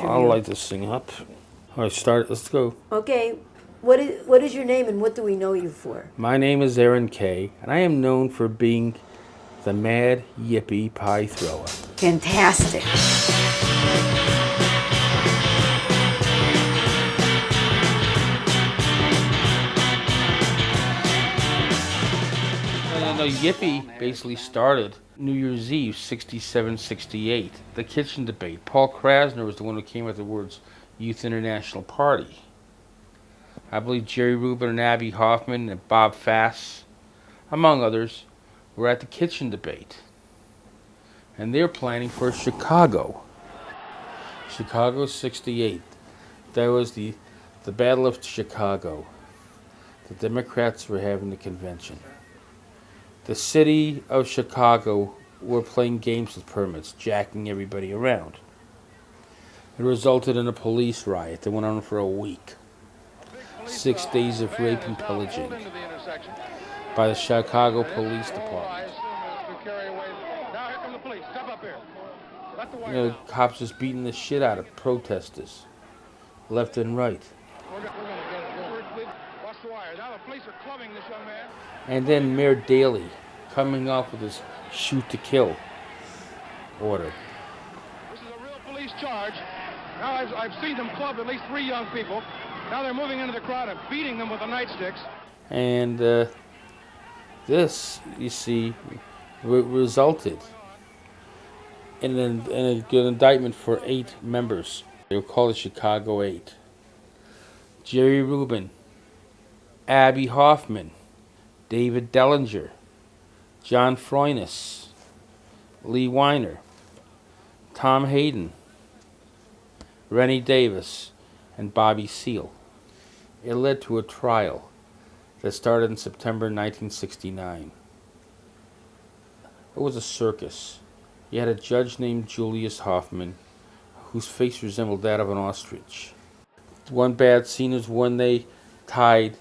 I'll light this thing up. All right, start. Let's go. Okay, what is your name and what do we know you for? My name is Aron Kay, and I am known for being the mad yippee pie thrower. Fantastic. And yippee basically started New Year's Eve, 67, 68. The kitchen debate. Paul Krasner was the one who came up with the words Youth International Party. I believe Jerry Rubin and Abby Hoffman and Bob Fass, among others, were at the kitchen debate. And they're planning for Chicago. Chicago 68. That was the Battle of Chicago. The Democrats were having the convention. The city of Chicago were playing games with permits, jacking everybody around. It resulted in a police riot that went on for a week. 6 days of rape and pillaging by the Chicago Police Department. Cops just beating the shit out of protesters, left and right. And then Mayor Daley coming off with his shoot to kill order. This is a real police charge. Now I've seen them club at least 3 young people. Now they're moving into the crowd and beating them with the nightsticks. And this, you see, resulted in an indictment for 8 members. They were called the Chicago 8. Jerry Rubin, Abby Hoffman, David Dellinger, John Freuness, Lee Weiner, Tom Hayden, Rennie Davis, and Bobby Seale. It led to a trial that started in September 1969. It was a circus. You had a judge named Julius Hoffman, whose face resembled that of an ostrich. One bad scene was when they tied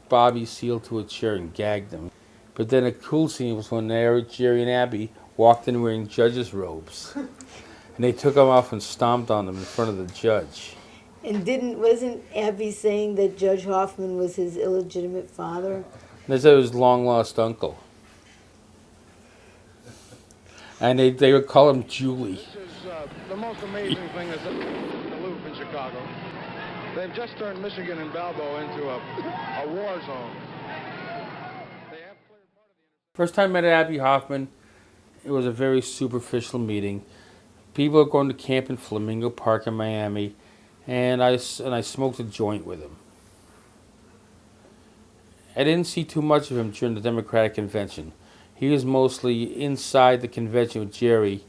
Bobby Seale to a chair and gagged him. But then a cool scene was when Jerry and Abby walked in wearing judges' robes. And they took them off and stomped on them in front of the judge. And wasn't Abby saying that Judge Hoffman was his illegitimate father? And they said it was long-lost uncle. And they would call him Julie. This is the most amazing thing that's in the loop in Chicago. They've just turned Michigan and Balbo into a war zone. First time I met Abby Hoffman, it was a very superficial meeting. People are going to camp in Flamingo Park in Miami, and I smoked a joint with him. I didn't see too much of him during the Democratic convention. He was mostly inside the convention with Jerry,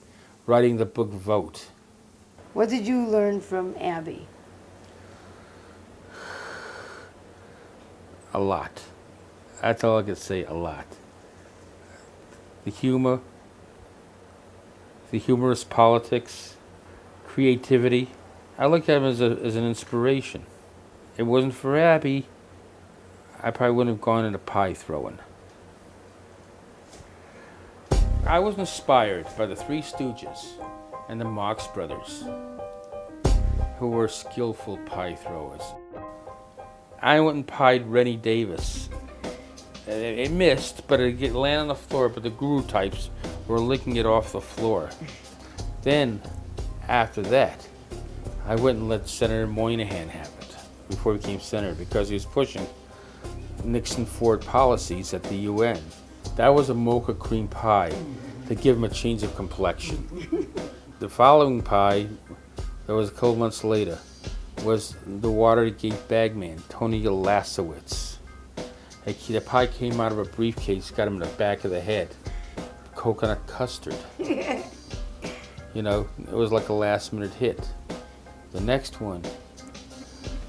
writing the book Vote. What did you learn from Abby? A lot. That's all I could say, a lot. The humor, the humorous politics, creativity. I look at him as an inspiration. If it wasn't for Abby, I probably wouldn't have gone into pie throwing. I was inspired by the Three Stooges and the Marx Brothers, who were skillful pie throwers. I went and pied Rennie Davis. It missed, but it landed on the floor, but the guru types were licking it off the floor. Then, after that, I went and let Senator Moynihan have it before he became senator because he was pushing Nixon-Ford policies at the UN. That was a mocha cream pie to give him a change of complexion. The following pie, that was a couple months later, was the Watergate bagman, Tony Ulasewicz. The pie came out of a briefcase, got him in the back of the head. Coconut custard. It was like a last-minute hit. The next one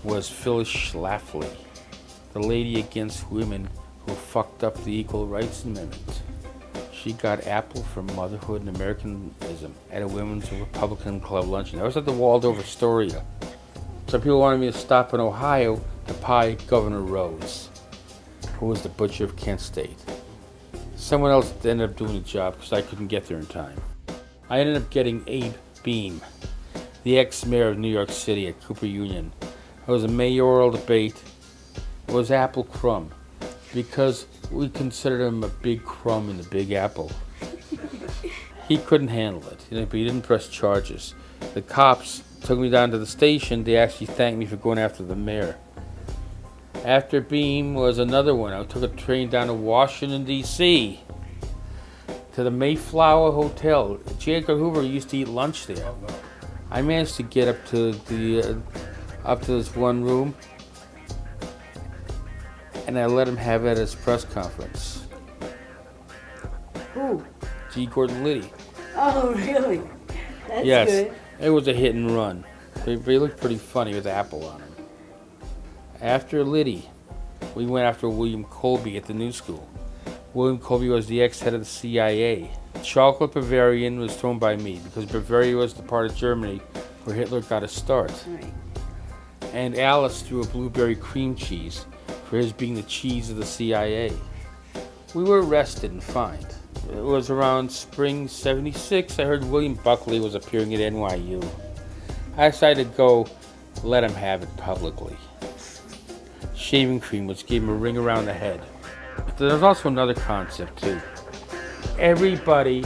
was Phyllis Schlafly, the lady against women who fucked up the Equal Rights Amendment. She got apple for motherhood and Americanism at a women's Republican club luncheon. That was at the Waldorf Astoria. Some people wanted me to stop in Ohio to pie Governor Rose, who was the butcher of Kent State. Someone else ended up doing the job because I couldn't get there in time. I ended up getting Abe Beam. the ex-mayor of New York City at Cooper Union. It was a mayoral debate. It was Apple Crumb, because we considered him a big crumb in the Big Apple. He couldn't handle it, but he didn't press charges. The cops took me down to the station. They actually thanked me for going after the mayor. After Beam was another one. I took a train down to Washington, D.C., to the Mayflower Hotel. J. Edgar Hoover used to eat lunch there. I managed to get up to this one room, and I let him have it at his press conference. Who? G. Gordon Liddy. Oh, really? That's Yes, good. it was a hit and run. He looked pretty funny with Apple on him. After Liddy, we went after William Colby at the New School. William Colby was the ex-head of the CIA. Chocolate Bavarian was thrown by me because Bavaria was the part of Germany where Hitler got his start. Right. And Alice threw a blueberry cream cheese for his being the cheese of the CIA. We were arrested and fined. It was around spring '76. I heard William Buckley was appearing at NYU. I decided to go let him have it publicly. Shaving cream, which gave him a ring around the head. There's also another concept too. Everybody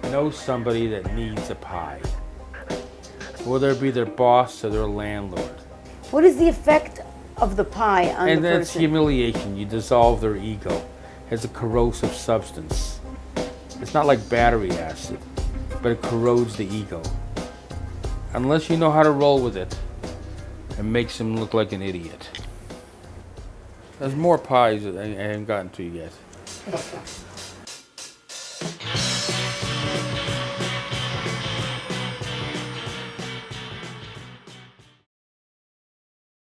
knows somebody that needs a pie, whether it be their boss or their landlord. What is the effect of the pie on And the that's person? humiliation. You dissolve their ego. It's a corrosive substance. It's not like battery acid, but it corrodes the ego. Unless you know how to roll with it, it makes him look like an idiot. There's more pies that I haven't gotten to yet.